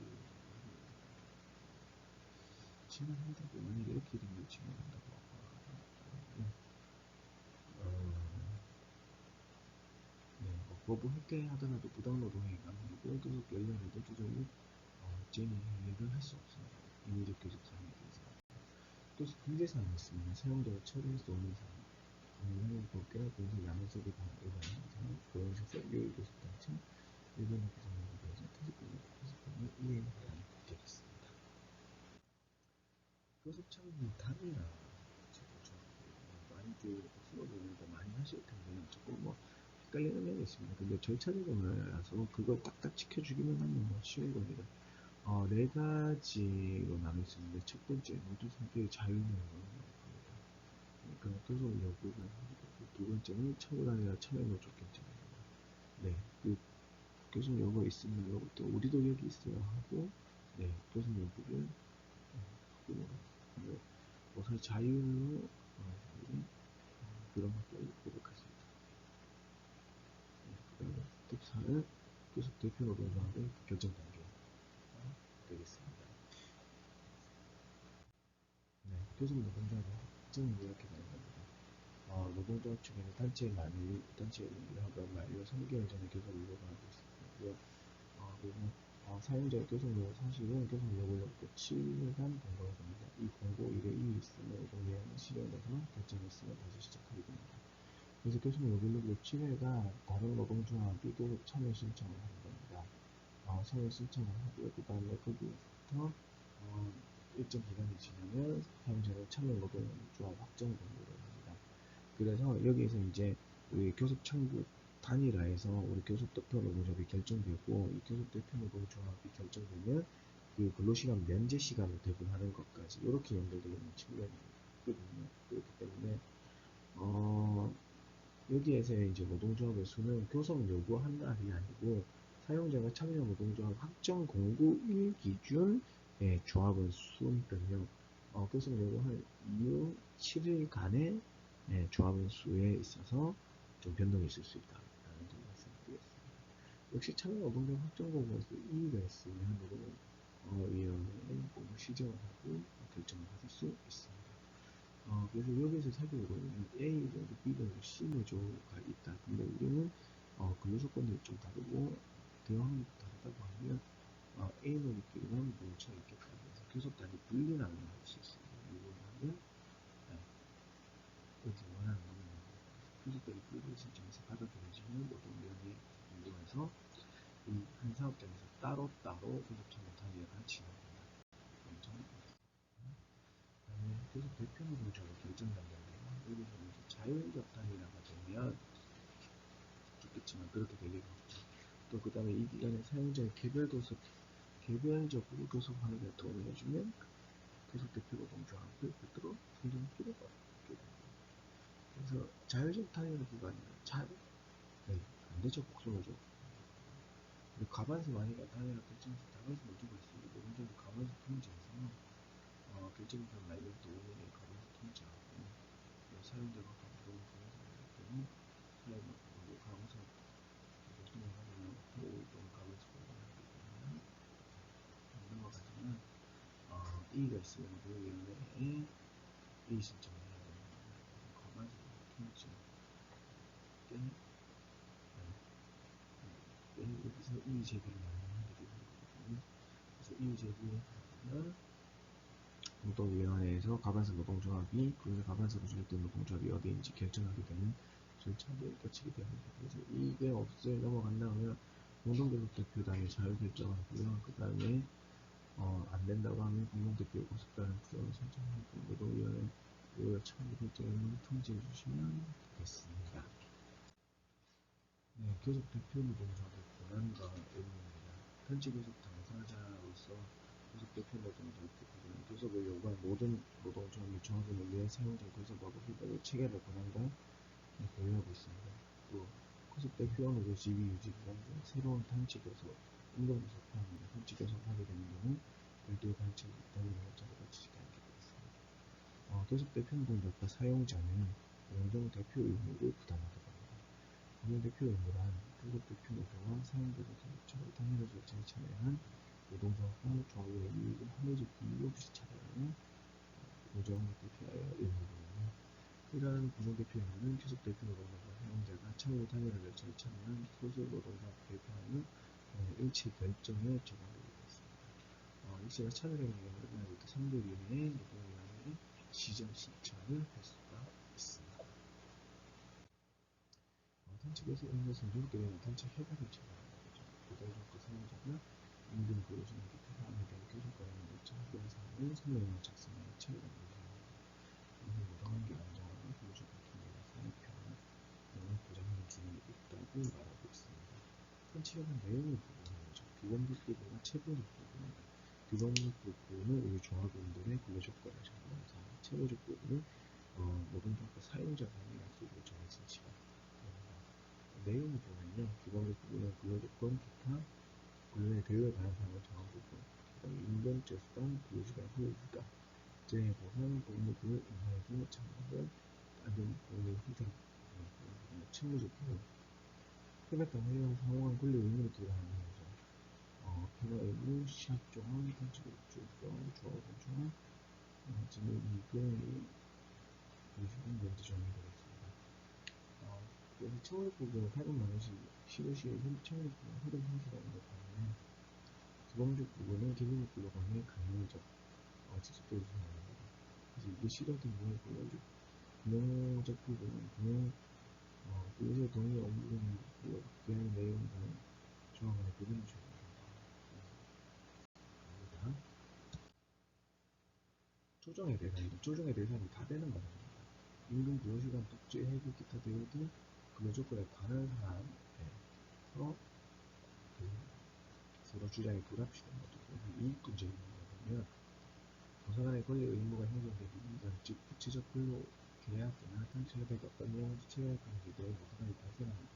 진행한다고 만약에 이렇게 되면 진행한다고 하면 네, 거부 획득하더라도 부당노동행위가 아니고 계속 연락해도 조정이 제의를 할 수 없습니다. 임의적 교섭사항에 대해서. 또 금지사항이 있습니다. 사용자가 처리할 수 없는 사항. 강력한 법규나 공식 양식에 관한 의견이 사항, 고용시설, 요일교섭단체, 일본의 구성원에 대해서 퇴직금을 이행해야 되겠습니다. 교섭 참여 단위나 많이 수업을 많이 하실 텐데 조금 헷갈리는 면이 있습니다. 근데 절차적으로 알아서 그걸 딱딱 지켜주기만 하면 쉬운 겁니다. 네 가지로 나눠 있습니다. 첫 번째, 모두 상태의 자유는 겁니다. 그러니까 교섭 여부가 두 번째는 처분 아니라 참여로 조건입니다. 네, 그 교섭 여부가 있으면 로부터 우리도 여기 있어야 하고, 네, 교섭 여부를 우선 자유로 그런 것들을 보도록 하겠습니다. 그 다음에 스텝 4는 교섭 대표 노동조합의 결정 단계가 되겠습니다. 네, 교섭 노동조합의 확정은 이렇게 되는 겁니다. 노동조합 측에는 단체 협약 만료 3개월 전에 교섭을 요구하고 있고요. 그리고 사용자의 교섭 요구 사실은 교섭 요구로부터 7일간 공고가 됩니다. 이 공고 일에 이의 있으면 노동계약은 실현돼서 결정했으면 다시 시작하게 됩니다. 그래서 교섭 요구로부터 7일간 다른 노동조합이 교섭 참여 신청을 하는 겁니다. 참여 신청을 하고요. 그 다음에 거기부터 일정 기간이 지나면 사용자는 참여 노동조합 확정 공고를 합니다. 그래서 여기에서 이제 우리 교섭 창구 단일화해서 우리 교섭 대표 노동조합이 결정되고 이 교섭 대표 노동조합이 결정되면 그 근로시간 면제 시간을 대부하는 것까지 이렇게 연결되어 있는 측면이 있거든요. 그렇기 때문에 여기에서 이제 노동조합의 수는 교섭 요구한 날이 아니고 사용자가 참여 노동조합 확정 공고일 기준 조합원 수니까요. 교섭 요구한 이후 7일간의 조합원 수에 있어서 좀 변동이 있을 수 있다. 라는 점 말씀드리겠습니다. 역시 참여 노동조합 확정 공고에서 이의가 있으면 노동위원회에 시정을 하고 결정을 받을 수 있습니다. 그래서 여기서 살펴보면 A 정도, B 정도, C 노조가 있다. 근데 우리는 근로조건들이 좀 다르고 대화하는 게 다르다고 하면 A 노조끼리는 뭉쳐 있겠다. 그래서 교섭단이 분리나는 할수 있습니다. 요걸 하면 이렇게 원하는 교섭단이 분리 신청해서 받아들여지면 노동위원회에 공고해서 이 한 사업장에서 따로따로 교섭 참여 단위가 진행됩니다. 그다음에 교섭 대표 노동조합의 결정 단계인데요. 여기서 이제 자율적 단위라가 되면 좋겠지만 그렇게 되기가 없죠. 또 그 다음에 이 기간에 사용자의 개별적으로 교섭하는 데 도움을 해주면 교섭 대표 노동조합을 별도로 선정할 필요가 없게 됩니다. 그래서 자율적 단위라기가 아니라 네, 안 되죠. 복수노조. 가반수 만약에 단위라 결정해서 가반수 노조가 있으면 노동조합이 가반수 통제해서 결정에서 만료부터 5년에 가반수 통제하고 사용자가 노동을 가반수 때는 사용자 가반수 노동을 하면 또 가반수 공부하기 때문에 넘어가지만 이의가 있으면 노동위원회에 이의 신청을 해야 됩니다. 가반수 통제 때 여기서 이의 제기를 많이 하게 되는 거거든요. 그래서 이의 제기하면 노동위원회에서 가반수 노동조합이 그래서 가반수로 조직된 노동조합이 어디인지 결정하게 되는 절차를 거치게 됩니다. 그래서 이게 없을 넘어간다면 공동교섭 대표단이 자율결정하고요. 그 다음에 안 된다고 하면 공동대표 고속단을 구성을 신청하고 노동위원회 참여 결정을 통지해 주시면 되겠습니다. 네, 교섭 대표 노동조합의 권한과 의무입니다. 현지 교섭 당사자로서 교섭 대표 노동자 구조는 교섭을 요구한 모든 노동조합 및 조합원을 위해 사용자 교섭하고 협약의 체계를 권한과 보유하고 있습니다. 또 교섭 대표원으로 지위 유지 기간 중 새로운 단체 교섭, 임금교섭 포함으로 단체 교섭하게 되는 경우 별도의 단체 단위 협조를 거치지 않게 되어 있습니다. 교섭 대표 노동자과 사용자는 공동 대표 의무를 부담하게 됩니다. 공동 대표 의무란 교섭 대표 노조와 사용자로서 협조를 단일화 절차에 참여한 노동조합과 조합원의 이익을 합리적 이유 없이 차별하는 노조원을 대표하여 의무거든요. 이러한 공동 대표 의무는 교섭 대표 노동자와 사용자가 참여 단일화 절차에 참여한 소수 노동조합 대표하여 일치 결정에 적용되게 되었습니다. 일시가 차별행위 의무로부터 3개월 이내에 노동위원회에 지정 신청을 할 수가 있습니다. 단체 교섭 의무가 성립되게 되면 단체 협약을 체결하는 거죠. 노동조합과 사용자가 임금 근로시간 포함에 대한 교섭 관련 절차 협약 사항을 서명을 작성하여 체결하는 것입니다. 이는 노동관계 안정화와 근로조건 통일과 산업평화 등을 보장하는 기능이 있다고 말하고 있습니다. 단체 협약 내용을 보고하는 거죠. 규범적 부분과 체벌적 부분입니다. 규범적 부분은 우리 조합원들의 근로조건을 정하는 사항, 체벌적 부분은 노동조합과 사용자 간의 약속으로 정해진 시간입니다. 내용을 보면요, 규범적 부분은 근로조건, 기타 근로의 대우에 관한 사항을 정한 부분, 임금제 수당, 근로시간 후유 부담, 재보상, 복무금을 인하여서 장학을 받은 복무 후담, 책무적 부분, 협약당 회원 상호한 권리 의무를 부여하는 거죠. 평화 의무, 시합 조항, 단체 조건, 조합원 조항, 지금 이금이 문제 정리되어 있습니다. 그래서 책무적 부분은 타급 많으시 15시에 책무적 부분 흐름 형성하는 것 반면에 규범적 부분은 기능적 근로관의 강령적 직접적으로 진행합니다. 그래서 이게 실효된 경우 금융적 부분은 근로자 동의 업무는 계약 내용과 조항을 그대로 적용합니다. 조정의 대상이죠. 조정의 대상이 다 되는 말입니다. 임금 근로시간 복지 해고 기타 대우 등 근로조건에 관한 사안에서 서로 주장이 불합치된 거죠. 그래서 이익분쟁이 뭐냐면 노사간의 권리 의무가 형성되기 이전 즉 구체적 근로 계약이나 단체 협약의 어떤 내용도 체결 관계대에 노사간이 발생하는 거죠.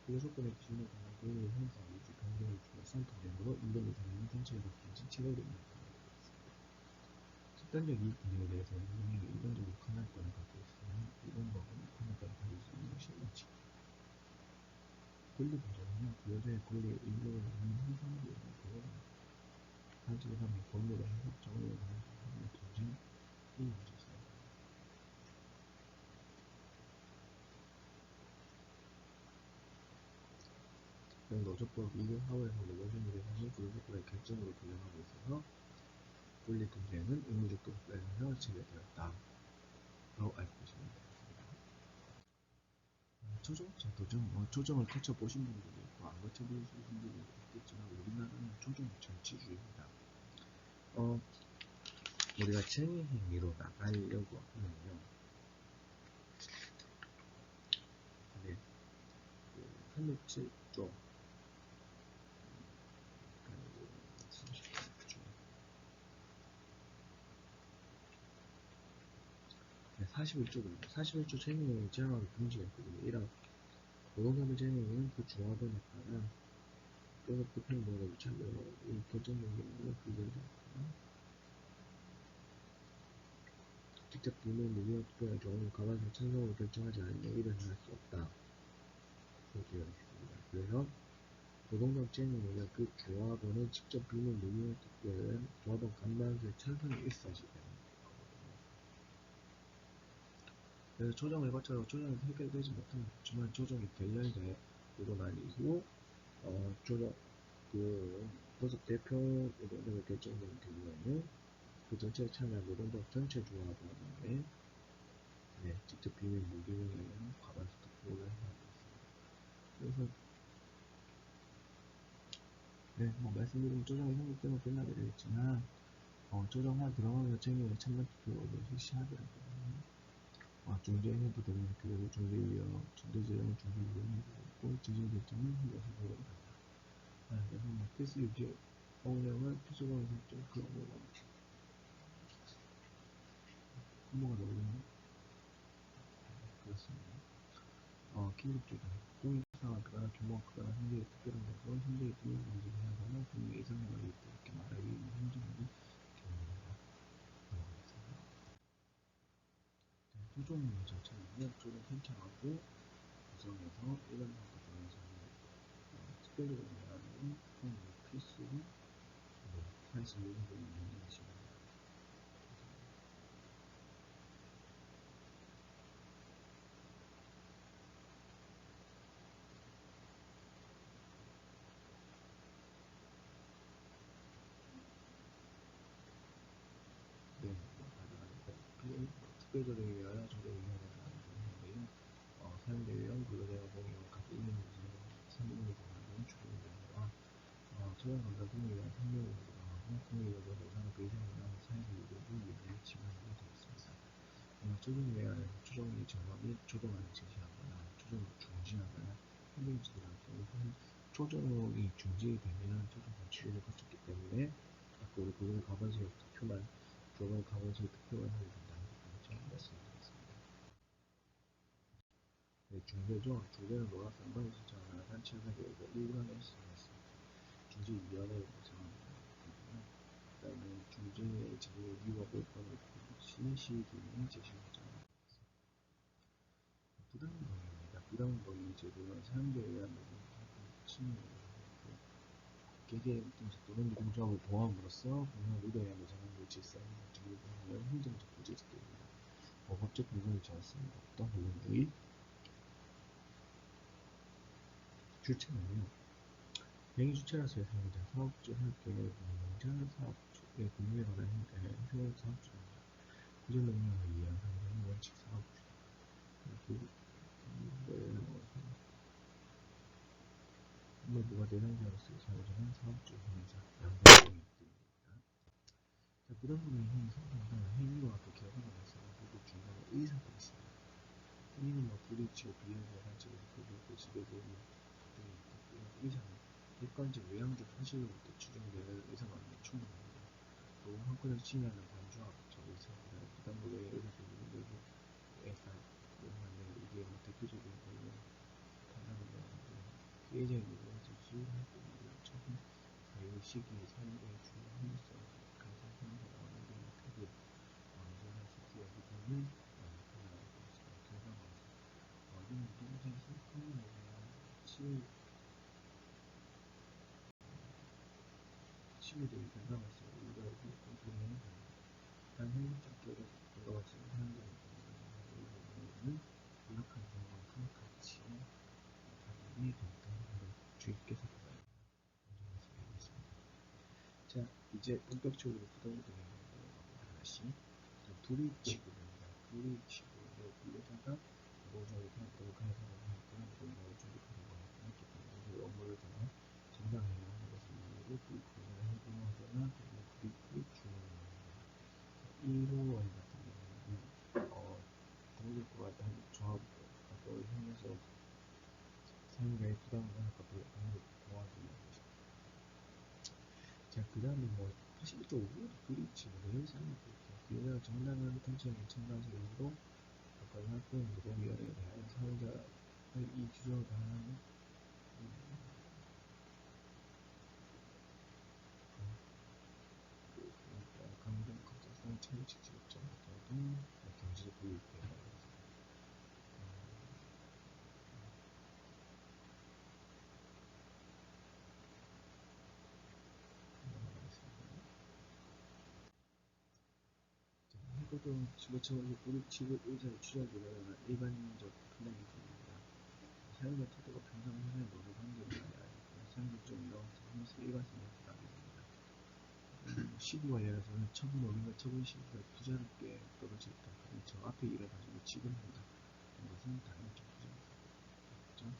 근로조건의 기준에 관한 권리의 형성, 유지, 변경을 둘러싼 분쟁으로 임금이 달리는 단체 협약 중심 체결되는 것입니다. 집단적 이익 분쟁에 대해서는 운영이 일반적으로 판단권을 갖고 있으면 일반법은 판단권을 가질 수 있는 것이 원칙입니다. 권리 분쟁은요, 근로자의 권리의 의무를 하는 형성으로 인한 권리입니다. 단체 협약 및 법률의 해석 정의에 관한 분쟁이 문제입니다. 노조법 204호에서 노동조합의 사실 근로조건의 결정으로 규정하고 있어서 권리 분쟁은 의무적 교섭에서 체결되었다 라고 알고 계시면 되겠습니다. 조정을 거쳐보신 분들도 있고 안 거쳐보신 분들도 있겠지만 우리나라는 조정의 정치주의입니다. 우리가 쟁의행위로 나가려고 하면요, 네, 37조 41조입니다. 41조 쟁의행위 제한하기 금지가 있거든요. 1학 노동자의 쟁의행위는 그 조합원에 따라 교섭 대표노동자를 참여로 이 결정적인 경우는 불결되었다. 직접 비밀 무기한 투표나 조합원 가반수 찬성으로 결정하지 않으면 일어날 수 없다. 이렇게 되어 있습니다. 그래서 노동조합 쟁의행위가 그 조합원의 직접 비밀 무기한 투표에 조합원 간반수의 찬성이 있어야지 되는 거거든요. 그래서 조정을 거쳐서 조정이 해결되지 못하면 좋지만 조정이 되고 난 이후 교섭 대표 노동자가 결정된 경우에는 그 전체에 참여한 노동조합 전체 조합원의 직접 비밀 무기에 의한 과반수 투표를 해야 되겠습니다. 그래서 말씀드린 조정이 성립되면 끝나게 되겠지만 조정하 들어가면서 쟁의에 참여 투표를 실시하더라고요. 중재해도 되는 그래도 중재위원, 중재재형 중재위원회가 있고 지정 결정은 현재 소속으로 한다. 그래서 필수 유지 어울림은 피조공에서 좀 그런 거고 공모가 너무 그렇습니다. 긴급조정 공익사가 크거나 규모가 크거나 상대의 특별한 것으로 상대의 비밀 방지를 하거나 국민의 일상생활을 이렇게 말하기 위한 행정적인 경우입니다. 넘어가겠습니다. 조정 절차는 조정 신청하고 구성해서 일반 사고 중에서는 특별히 의미하는 필수로 사실 일반적인 문제이시고 네, 특별조정에 의하여 조정위원회가 하는데요. 사용대회원 근로자가 공유와 각 1년 이상 3인으로 구성하는 조정위원회와 조정 감사 공유와 협력을 구성하고 공유적으로 예산을 그 이상이나 사회적 요구를 위원회에 지원하게 되어 있습니다. 조정위원회는 조정의 정화 및 조정안을 제시하거나 조정을 중지하거나 행정지도를 할 경우 조정이 중지되면 조정 방치를 거쳤기 때문에 아까 우리 고용 가반수의 투표만 조정 가반수의 투표만 하면 된다는 점 말씀드리겠습니다. 네, 중대죠. 중대는 노란 상반을 신청하거나 단체에서 일반에 신청했습니다. 중재위원회를 구성합니다. 그 다음에 중재의 제도의 이유와 요건을 시기에 제시하자. 부당노동입니다. 부당노동 제도는 사용자에 의한 노동 침해 개개 또는 노동조합을 보호함으로써 공용 의도에 의한 노동을 질서하는 정리공헌을 행정적 부재직입니다. 법적 근거는 있지 않습니다. 어떤 근거의 주체는요. 명의 주체라서의 사용자, 사업주, 사업계획, 운영자, 사업주의 근무에 관한 행정의 사업주입니다. 구조 명령을 위한 사용자는 원칙 사업주. 업무부가 대상자로서의 사용자는 사업주, 운영자, 양분의 등입니다. 부당노동의 행위 성향은 행위와 그 결과에 대해서 모두 중간에 의사가 있습니다. 행위는 불이치고 비현재 단체에서 그 집에 대한 의사는 객관적 외향적 사실로부터 추정되는 의사만으로 충분합니다. 또 한 건을 침해하는 반조합적 의사보다 부당노동의 의사적인 문제로 예상하는 이게 대표적인 거는 판단을 피해자의 노동을 지지할 때는 처분 사유 시기 사유의 주요 합리성 가장 사용자가 원하는 태도 언제나 시기와 부분을 판단하고 있습니다. 결과는 이는 노동자의 성과에 대한 치유적인 결과로서 우리가 공부를 단 행복적 결과로서 사용자의 노동은 불락한 경우만큼 가치에 가격이 된다는 주의깊게 살펴봐야 말씀드리겠습니다. 자, 이제 본격적으로 부당노동에 하나씩 불이익치고입니다. 불이익치고의 근로자가 노동자를 파악하고 가입하고 하였거나 노동자를 조직하고 했기 때문에 업무를 더 정당해야 하는 것을 이유로 불이익을 해고하거나 불이익을 주는 겁니다. 1호원 같은 경우는 동일과 조합을 통해서 사용자의 부당한 것을 보호하기 위한 것입니다. 자, 그 다음에 81.5 불이익치고를 설명드릴게요. 비례가 정당한 통치의 첨단적으로 법관이 확보한 노동위원회에 대하여 사용자의 이 규정을 다하는 감정, 걱정성, 체력적 직업적 등등 경제적 불이익에 관해서 해고등 지구처럼 불이익치고 의사의 취약이라는 일반적 판단이 됩니다. 사용자 태도가 평상 회사의 노동 환경을 아니라 사용자적으로 하면서 일관성을 부담이 됩니다. 시기 관련해서는 처분 어린과 처분 시기가 부자롭게 떨어져 있다. 저 앞에 일을 가지고 지금 한다. 이것은 당연히 좀 부자롭죠.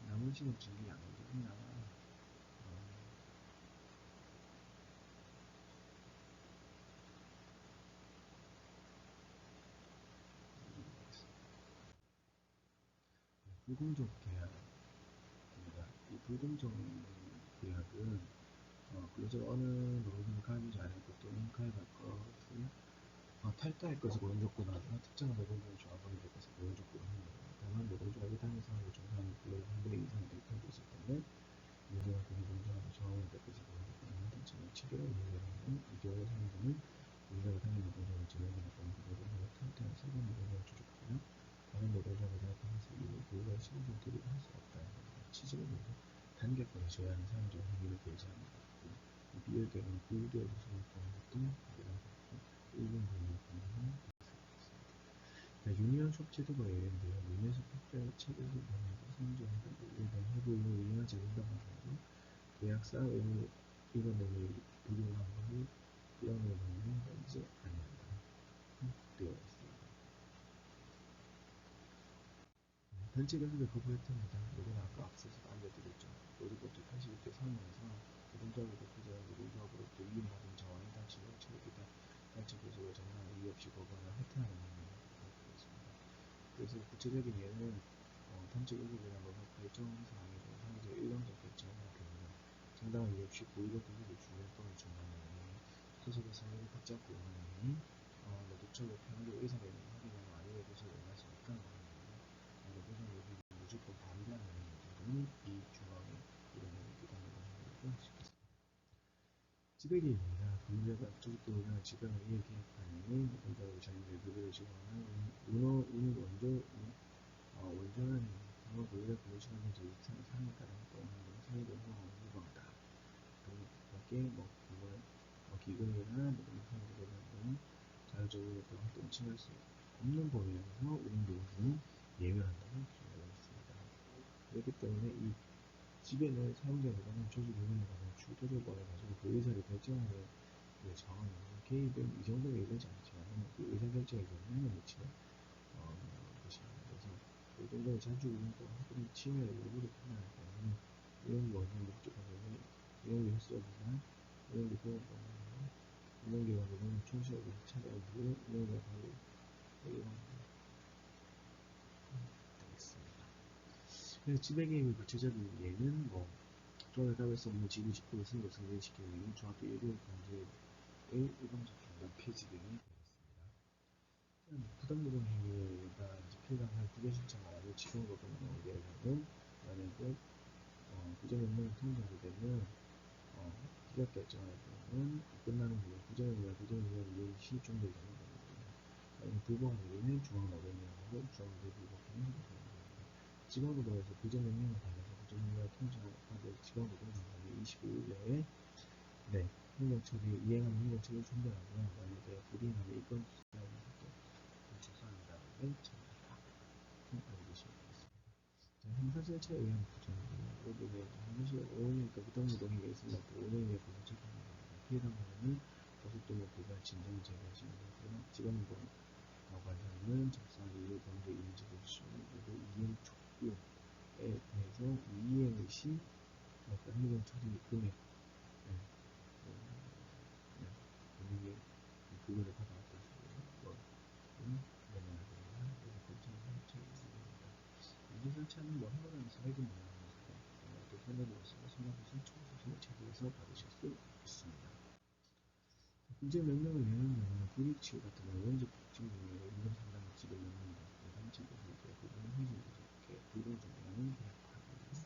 나머지는 준비 안 되구나. 불공정 계약입니다. 이 불공정 계약은 그래서 어느 노동을 가입하지 않을 것 또는 가입할 것을 탈퇴할 것을 고용 조건 하거나 특정한 노동조합 조합원이 될 것을 고용 조건으로 합니다. 다만 노동조합이 다른 사람을 종사하는 근로의 반대 이상을 대표하고 있을 때는 민주화 노동조합의 조합원이 될 것을 고용 조건으로 단체는 7개월 이내로는 2개월 사이에는 민주화 당일 노동조합을 제외하는 근로를 하여 탈퇴한 새로운 노동조합을 조직하며 다른 노동조합에 가입하면서 이후 그가 실질 대리를 할 수 없다는 것입니다. 취직을 위해서 단계권을 제외하는 사람들의 행위를 배제합니다. 비효율적인 불교를 수행하는 것도 이런 일본 법률 공부는 유니언 수업 제도가 예외인데요. 유니언에서 특별 체계를 운영하고 선정하고 일반 회부 의무를 이행하지 않는다고 하더라도 계약사 의무 이런 내용이 불용한 것을 이런 내용은 하지 아니한다 되어 있습니다. 단체 교섭을 거부했답니다. 이건 아까 앞서서 알려드렸죠. 그리고 81대 3에서 노동조합을 대표자와 노동조합으로부터 이임받은 자와의 단체 체계가 단체 교섭을 정당 이의 없이 거부하면 해태하는 행위를 되었습니다. 그래서 구체적인 예는 단체 교섭이나 노동 발전 사항에 대해 상대적 일방적 결정을 할 경우는 정당한 이유 없이 고의로 교섭을 중단 또는 중단하는 행위, 소속의 성의를 받지 않고 원하는 행위, 노동조합의 평화를 의사결정을 확인하고 아니면 교섭을 원하시니까 노동조합이 무조건 반대하는 행위 등이 이 조항에 이름을 부담으로 하고 싶습니다. 지배계입니다. 근로자가 조직도나 지배를 이해 계획하는 노동조합의 자유를 교류를 지원하는 원조는 방어 근로자 근로시간의 조직상 사항에 따른 또는 사회적 호응을 유방하다. 밖에 기금이나 노동상들에 대한 자율적으로 활동을 침해할 수 없는 범위에서 운영노동자는 예외한다고 규정되어 있습니다. 그렇기 때문에 이 지배는 사용자보다는 조직 운영에 관한 주도적으로 가지고 그 의사를 결정하는 상황이고 개입은 이 정도는 이루어지지 않지만 그 의사결정에 영향을 미치는 것입니다. 그래서 노동자의 자주 운영 또는 혹은 침해를 일부러 판단할 경우는 운영기 원칙 목적하는 운영기 횟수업이나 운영기 보호법이나 운영기관 노동을 총시하기 찾아온 후 운영기관 관리 되겠습니다. 그래서 지배개입의 구체적인 예는 조합의 가입에서 없는 지구 직구를 선거 승진시키는 행위, 조합의 일부 강제의 일방적 중단 폐지 등이 되었습니다. 부당노동 행위가 필요한 구제 신청을 하고 직원노동 노동에 대해서는 만약에 구제명령이 통과하게 되면 기각 결정할 때는 끝나는 부분 구제명령 이행 시 종료되는 겁니다. 만약 불복하게 되면 중앙노동위원회로 중앙노동 불복행위 지방노동에서 구제명령을 받아서 구제명령을 통지받을 지방노동위원회 25일 내에 행정처리 이행하는 행정처리를 준비하고요. 만약에 불이행하면 이건 조사한 다음에 처리한다. 알려주시면 되겠습니다. 행사절차에 의한 부정이고요. 행사절 5년이니까 부당노동에 의해서는 5년에 고소책임을 피해당하는 고소 또는 고발 진정 제거하시면 되고요. 지방노동 관사는 작성 이후 경제 이행지구 시험 그리고 이행 촉구에 대해서 이행의 시 행정처리 금액 본인이 그거를 받아왔다 싶어요. 내놔야 됩니다. 그래서 검찰 설치 있습니다. 문제 설치하는 해고라는 사회적 모양입니다. 또 손해보고서 손해보상 청구소송을 제기해서 받으실 수 있습니다. 구제명령을 내는 경우는 불이익치유 같은 원적 법칙명령으로 임금 상당히 지배 명령입니다. 단체교섭의 부분은 행정교섭의 불공정행위는 불합리합니다.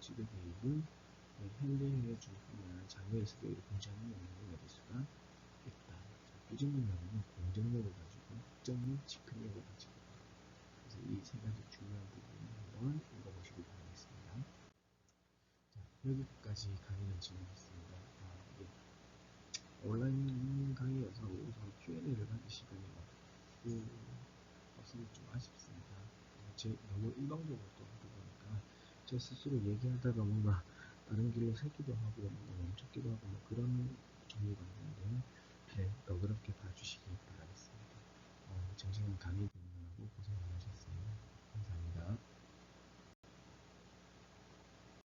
지배 개입은 현대행위의 중뿐만 아니라 장외에서도 이를 공시하는 명령을 내릴 수가 있다. 구제명령은 공정력을 가지고 국정력, 직권력을 가지고 그래서 이 세 가지 중요한 부분을 한번 읽어보시기 바라겠습니다. 자, 여기까지 강의는 진행했습니다. 온라인 강의여서 우선 Q&A를 받을 시간이 없어서 좀 아쉽습니다. 너무 일방적으로 또 하다 보니까 제 스스로 얘기하다가 뭔가 다른 길로 새기도 하고 뭔가 멈췄기도 하고 그런 종류가 있는데요. 너그럽게